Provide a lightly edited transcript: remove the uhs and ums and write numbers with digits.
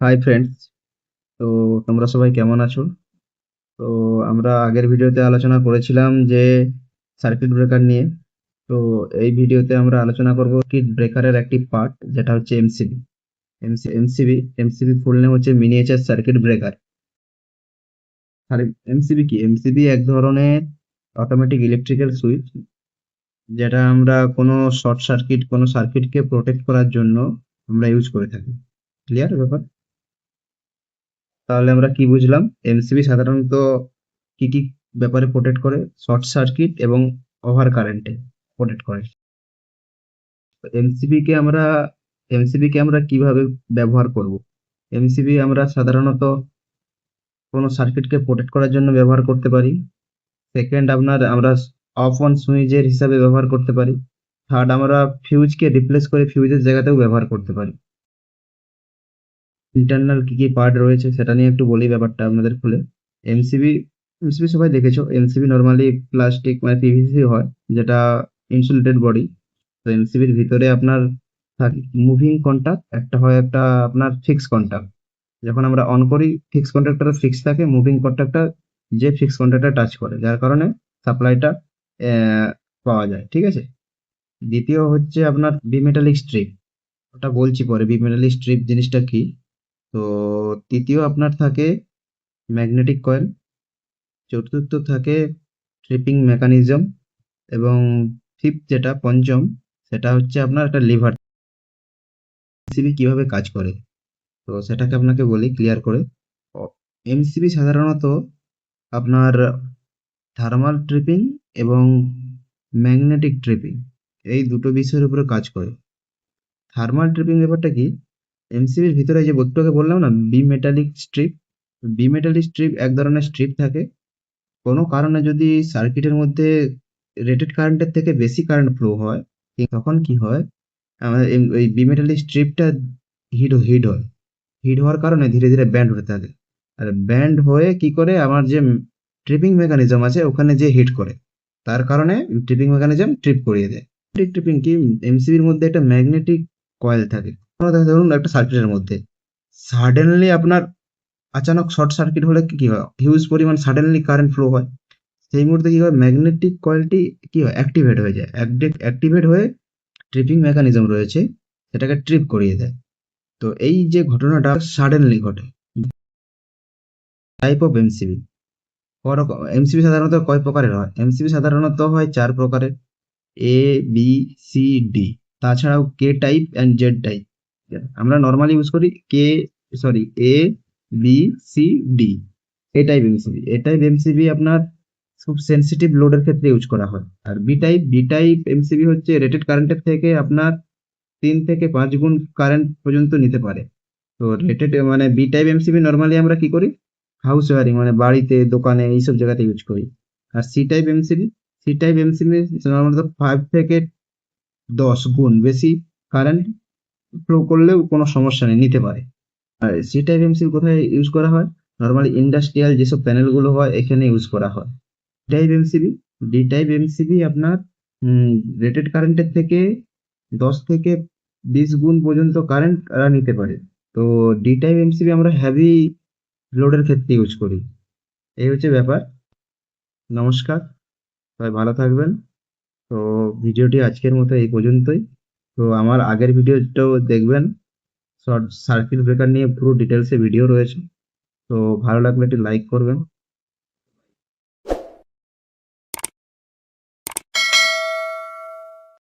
Hi friends. তো তোমরা সবাই কেমন আছো? তো আমরা আগের ভিডিওতে আলোচনা করেছিলাম যে সার্কিট ব্রেকার নিয়ে। তো এই ভিডিওতে আমরা আলোচনা করব সার্কিট ব্রেকারের একটি পার্ট, যেটা হচ্ছে এমসিবি। এমসিবি ফুল নেম হচ্ছে মিনিয়েচার সার্কিট ব্রেকার। আর এমসিবি কি? এমসিবি এক ধরনের অটোমেটিক ইলেকট্রিক্যাল সুইচ, যেটা আমরা কোনো সার্কিটকে প্রোটেক্ট করার জন্য আমরা ইউজ করে থাকি। ক্লিয়ার ব্যাপার? তাহলে আমরা কি বুঝলাম? এমসিবি সাধারণত কি কি ব্যাপারে প্রোটেক্ট করে? শর্ট সার্কিট এবং ওভার কারেন্টে প্রোটেক্ট করে। এমসিবি কে আমরা এমসিবি কে আমরা কিভাবে ব্যবহার করব? এমসিবি আমরা সাধারণত কোনো সার্কিটকে প্রোটেক্ট করার জন্য ব্যবহার করতে পারি। সেকেন্ড, আমরা অফ অন সুইচের হিসাবে ব্যবহার করতে পারি। থার্ড, আমরা ফিউজকে রিপ্লেস করে ফিউজের জায়গাতেও ব্যবহার করতে পারি। ইন্টারনাল কি কি পার্ট রয়েছে সেটা নিয়ে একটু বলি ব্যাপারটা আপনাদের খুলে। এমসিবি এমসিবি সবাই দেখেছো। এমসিবি নর্মালি প্লাস্টিক মানে পিভিসি হয়, যেটা ইনসুলেটেড বডি। তো এমসিবির ভিতরে আপনার থাকে মুভিং কন্টাক্ট, একটা আপনার ফিক্স কন্টাক্ট। যখন আমরা অন করি, ফিক্স কন্টাক্টটা ফিক্স থাকে, মুভিং কন্টাক্টটা যে ফিক্স কন্টাক্টটা টাচ করে, যার কারণে সাপ্লাইটা পাওয়া যায়। ঠিক আছে। দ্বিতীয় হচ্ছে আপনার বিমেটালিক স্ট্রিপ। ওটা বলছি পরে বিমেটালিক স্ট্রিপ জিনিসটা কি। তো তৃতীয় আপনার থাকে ম্যাগনেটিক কয়েল। চতুর্থ থাকে ট্রিপিং মেকানিজম। এবং ফিফথ, যেটা পঞ্চম, সেটা হচ্ছে আপনার একটা লিভার। এমসিবি কিভাবে কাজ করে, তো সেটাকে আপনাকে বলি ক্লিয়ার করে। এমসিবি সাধারণত আপনার থার্মাল ট্রিপিং এবং ম্যাগনেটিক ট্রিপিং, এই দুটো বিষয়ের উপরে কাজ করে। থার্মাল ট্রিপিং ব্যাপারটা কি? এমসিবির ভিতরে যে বস্তুটাকে বললাম না, বিমেটালিক স্ট্রিপ এক ধরনের স্ট্রিপ থাকে। কোনো কারণে যদি সার্কিটের মধ্যে রেটেড কারেন্টের থেকে বেশি কারেন্ট ফ্লো হয়, তখন কি হয়, আমাদের ওই বিমেটালিক স্ট্রিপটা হিট হয়। হিট হওয়ার কারণে ধীরে ধীরে ব্যান্ড হতে থাকে। আর ব্যান্ড হয়ে কি করে, আমার যে ট্রিপিং মেকানিজম আছে ওখানে যে হিট করে, তার কারণে ট্রিপিং মেকানিজম ট্রিপ করিয়ে দেয়। ট্রিপিং কি? এমসিবির মধ্যে একটা ম্যাগনেটিক কয়েল থাকে। ধরুন একটা সার্কিটের মধ্যে সাডেনলি আপনার আচানক শর্ট সার্কিট হলে কি হয়, হিউজ পরিমাণ সাডেনলি কারেন্ট ফ্লো হয়। সেই মুহূর্তে কি হয়, ম্যাগনেটিক কয়েলটি কি হয়, অ্যাক্টিভেট হয়ে যায়। অ্যাক্টিভেট হয়ে ট্রিপিং মেকানিজম রয়েছে, সেটাকে ট্রিপ করিয়ে দেয়। তো এই যে ঘটনাটা সাডেনলি ঘটে। Type of MCB. এমসিবি সাধারণত কয় প্রকারের হয়? এমসিবি সাধারণত হয় 4 প্রকারের: এ, বি, সি, ডি। তাছাড়াও K type and Z type. আমরা নর্মালি ইউজ করি A, B, C, D. A type MCB আপনার খুব সেনসিটিভ লোডের ক্ষেত্রে ইউজ করা হয়। আর বি টাইপ এমসিবি হচ্ছে রেটেড কারেন্টের থেকে আপনার 3 থেকে 5 গুণ কারেন্ট পর্যন্ত নিতে পারে। তো রেটেড মানে বি টাইপ এমসিবি নর্মালি আমরা কি করি, হাউস ওয়ারিং মানে বাড়িতে দোকানে এইসব জায়গাতে ইউজ করি। আর সি টাইপ এমসিবি সাধারণত 5 থেকে 10 গুণ বেশি কারেন্ট ফ্লো করলেও কোনো সমস্যা নেই, নিতে পারে। আর সি টাইপ এমসিবি কোথায় ইউজ করা হয়? নর্মালি ইন্ডাস্ট্রিয়াল যেসব প্যানেল গুলো হয় এখানে ইউজ করা হয়। Type MCB D type MCB আপনার রেটেড কারেন্টের থেকে 10 থেকে 20 গুণ পর্যন্ত কারেন্ট নিতে পারে। তো ডি টাইপ এমসিবি আমরা হেভি লোডের ক্ষেত্রে ইউজ করি। এই হচ্ছে ব্যাপার। নমস্কার, সবাই ভালো থাকবেন। তো ভিডিওটি আজকের মতো এই পর্যন্তই। তো আমার আগের ভিডিওটাও দেখবেন, শর্ট সার্কিট ব্রেকার নিয়ে পুরো ডিটেলসে ভিডিও রয়েছে। তো ভালো লাগলে একটি লাইক করবেন।